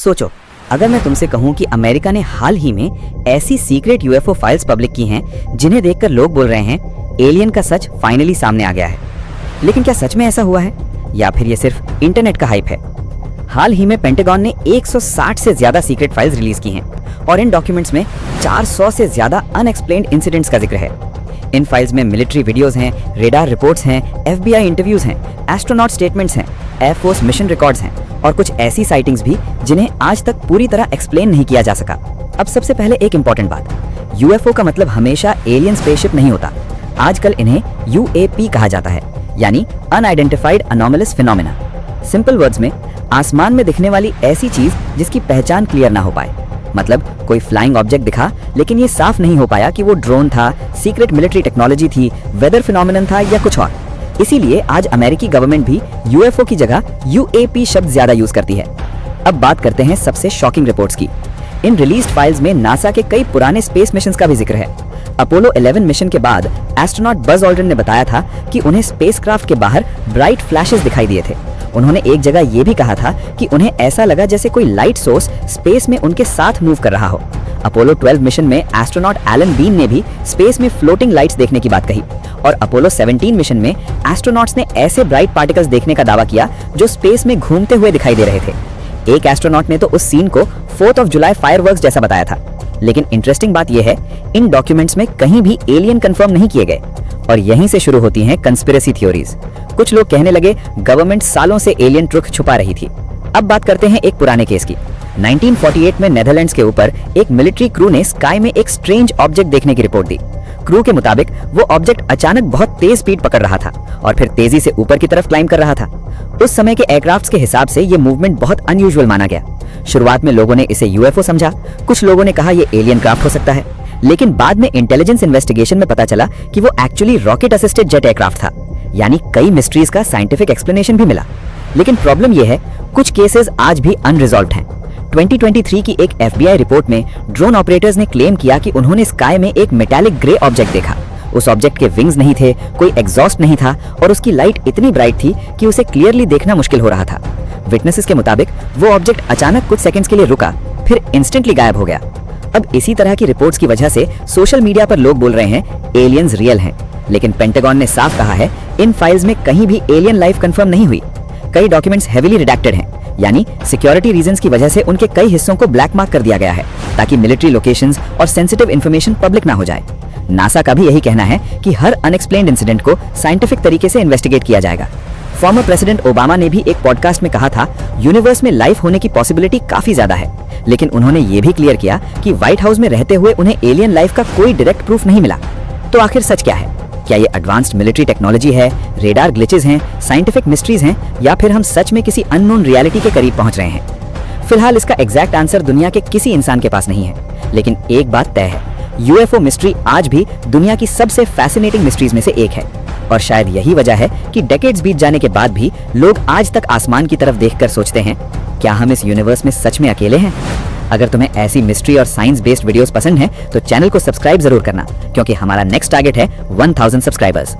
सोचो, अगर मैं तुमसे कहूं कि अमेरिका ने हाल ही में ऐसी सीक्रेट यूएफओ फाइल्स पब्लिक की हैं जिन्हें देखकर लोग बोल रहे हैं एलियन का सच फाइनली सामने आ गया है। लेकिन क्या सच में ऐसा हुआ है या फिर ये सिर्फ इंटरनेट का हाइप है? हाल ही में पेंटागन ने 160 से ज्यादा सीक्रेट फाइल्स रिलीज की हैं और इन डॉक्यूमेंट्स में 400 से ज्यादा अनएक्सप्लेन्ड इंसिडेंट्स का जिक्र है। इन फाइल्स में मिलिट्री वीडियोस हैं, रेडार रिपोर्ट्स हैं, एफबीआई इंटरव्यूज हैं, एस्ट्रोनॉट स्टेटमेंट्स हैं, एयरफोर्स मिशन रिकॉर्ड्स हैं और कुछ ऐसी साइटिंग्स भी जिन्हें आज तक पूरी तरह एक्सप्लेन नहीं किया जा सका। अब सबसे पहले एक इंपॉर्टेंट बात, यूएफओ का मतलब हमेशा एलियन स्पेसशिप नहीं होता। आजकल इन्हें यूएपी कहा जाता है, यानी unidentified anomalous phenomena. Simple words में आसमान में दिखने वाली ऐसी चीज जिसकी पहचान क्लियर ना हो पाए। मतलब कोई फ्लाइंग ऑब्जेक्ट दिखा लेकिन ये साफ नहीं हो पाया कि वो ड्रोन था, सीक्रेट मिलिट्री टेक्नोलॉजी थी, वेदर फिनोमेनन था या कुछ और। इसीलिए आज अमेरिकी गवर्नमेंट भी यूएफओ की जगह यूएपी शब्द ज्यादा यूज करती है। अब बात करते हैं सबसे शॉकिंग रिपोर्ट्स की। इन रिलीज्ड फाइल्स में नासा के कई पुराने स्पेस मिशंस का भी जिक्र है। अपोलो 11 मिशन के बाद एस्ट्रोनॉट बज ऑल्ड्रिन ने बताया था कि उन्हें स्पेसक्राफ्ट के बाहर ब्राइट फ्लैशेस दिखाई दिए थे। उन्होंने एक जगह यह भी कहा था कि उन्हें ऐसा लगा जैसे कोई लाइट सोर्स स्पेस में उनके साथ मूव कर रहा हो। अपोलो 12 मिशन में एस्ट्रोनॉट एलन बीन ने भी स्पेस में फ्लोटिंग लाइट्स देखने की बात कही और अपोलो 17 मिशन में एस्ट्रोनॉट्स ने ऐसे ब्राइट पार्टिकल्स देखने का दावा किया जो स्पेस में घूमते हुए दिखाई दे रहे थे। एक एस्ट्रोनॉट ने तो उस सीन को 4th of July फायरवर्क्स जैसा बताया था। लेकिन इंटरेस्टिंग बात यह है, इन डॉक्यूमेंट्स में कहीं भी एलियन कंफर्म नहीं किए गए और यहीं से शुरू होती हैं कंस्पिरेसी थ्योरीज। कुछ लोग कहने लगे गवर्नमेंट सालों से एलियन ट्रुथ छुपा रही थी। अब बात करते हैं एक पुराने केस की। 1948 में नेदरलैंड्स के ऊपर एक मिलिट्री क्रू ने स्काई में एक स्ट्रेंज ऑब्जेक्ट देखने की रिपोर्ट दी। क्रू के मुताबिक वो ऑब्जेक्ट अचानक बहुत तेज स्पीड पकड़ रहा था और फिर तेजी से ऊपर की तरफ क्लाइंब कर रहा था। उस समय के एयरक्राफ्ट्स के हिसाब से ये मूवमेंट बहुत अनयूजुअल माना गया। शुरुआत में लोगों ने इसे यूएफओ समझा, कुछ लोगों ने कहा ये एलियन क्राफ्ट हो सकता है, लेकिन बाद में इंटेलिजेंस इन्वेस्टिगेशन में पता चला कि वो actually rocket assisted jet aircraft था। यानी कई मिस्ट्रीज का साइंटिफिक एक्सप्लेनेशन भी मिला। लेकिन प्रॉब्लम यह है, कुछ केसेस आज भी अनरिजॉल्व्ड हैं। 2023 की एक एफबीआई रिपोर्ट में ड्रोन ऑपरेटर्स ने क्लेम किया कि उन्होंने स्काई में एक मेटालिक ग्रे ऑब्जेक्ट देखा। उस ऑब्जेक्ट के विंग्स नहीं थे, कोई एग्जॉस्ट नहीं था और उसकी लाइट इतनी ब्राइट थी कि उसे क्लियरली देखना मुश्किल हो रहा था। विटनेसेस के मुताबिक वो ऑब्जेक्ट अचानक कुछ सेकंड्स के लिए रुका, फिर इंस्टेंटली गायब हो गया। अब इसी तरह की रिपोर्ट्स की वजह से सोशल मीडिया पर लोग बोल रहे हैं एलियंस रियल हैं, लेकिन पेंटागन ने साफ कहा है इन फाइल्स में कहीं भी एलियन लाइफ कंफर्म नहीं हुई। कई डॉक्यूमेंट्स हेवीली रिडैक्टेड हैं, यानी सिक्योरिटी रीजंस की वजह से उनके कई हिस्सों को ब्लैक मार्क कर दिया गया है ताकि मिलिट्री लोकेशंस और सेंसिटिव इंफॉर्मेशन पब्लिक ना हो जाए। नासा का भी यही कहना है कि हर अनएक्सप्लेन्ड इंसिडेंट को साइंटिफिक तरीके से इन्वेस्टिगेट किया जाएगा। फॉर्मर प्रेसिडेंट ओबामा ने भी एक पॉडकास्ट में कहा था यूनिवर्स में लाइफ होने की पॉसिबिलिटी काफी ज्यादा है, लेकिन उन्होंने ये भी क्लियर किया कि व्हाइट हाउस में रहते हुए उन्हें एलियन लाइफ का कोई डायरेक्ट प्रूफ नहीं मिला। तो आखिर सच क्या है? क्या ये एडवांस्ड मिलिट्री टेक्नोलॉजी है, रेडार ग्लिचेस हैं, साइंटिफिक मिस्ट्रीज हैं या फिर हम सच में किसी अननोन रियलिटी के करीब पहुंच रहे हैं? फिलहाल इसका एग्जैक्ट आंसर दुनिया के किसी इंसान के पास नहीं है, लेकिन एक बात तय है, यूएफओ मिस्ट्री आज भी दुनिया की सबसे फैसिनेटिंग मिस्ट्रीज में से एक है। और शायद यही वजह है कि डेकेड्स बीत जाने के बाद भी लोग आज तक आसमान की तरफ देखकर सोचते हैं, क्या हम इस यूनिवर्स में सच में अकेले हैं? अगर तुम्हें ऐसी मिस्ट्री और साइंस बेस्ड वीडियोस पसंद हैं तो चैनल को सब्सक्राइब जरूर करना, क्योंकि हमारा नेक्स्ट टारगेट है 1000 सब्सक्राइबर्स।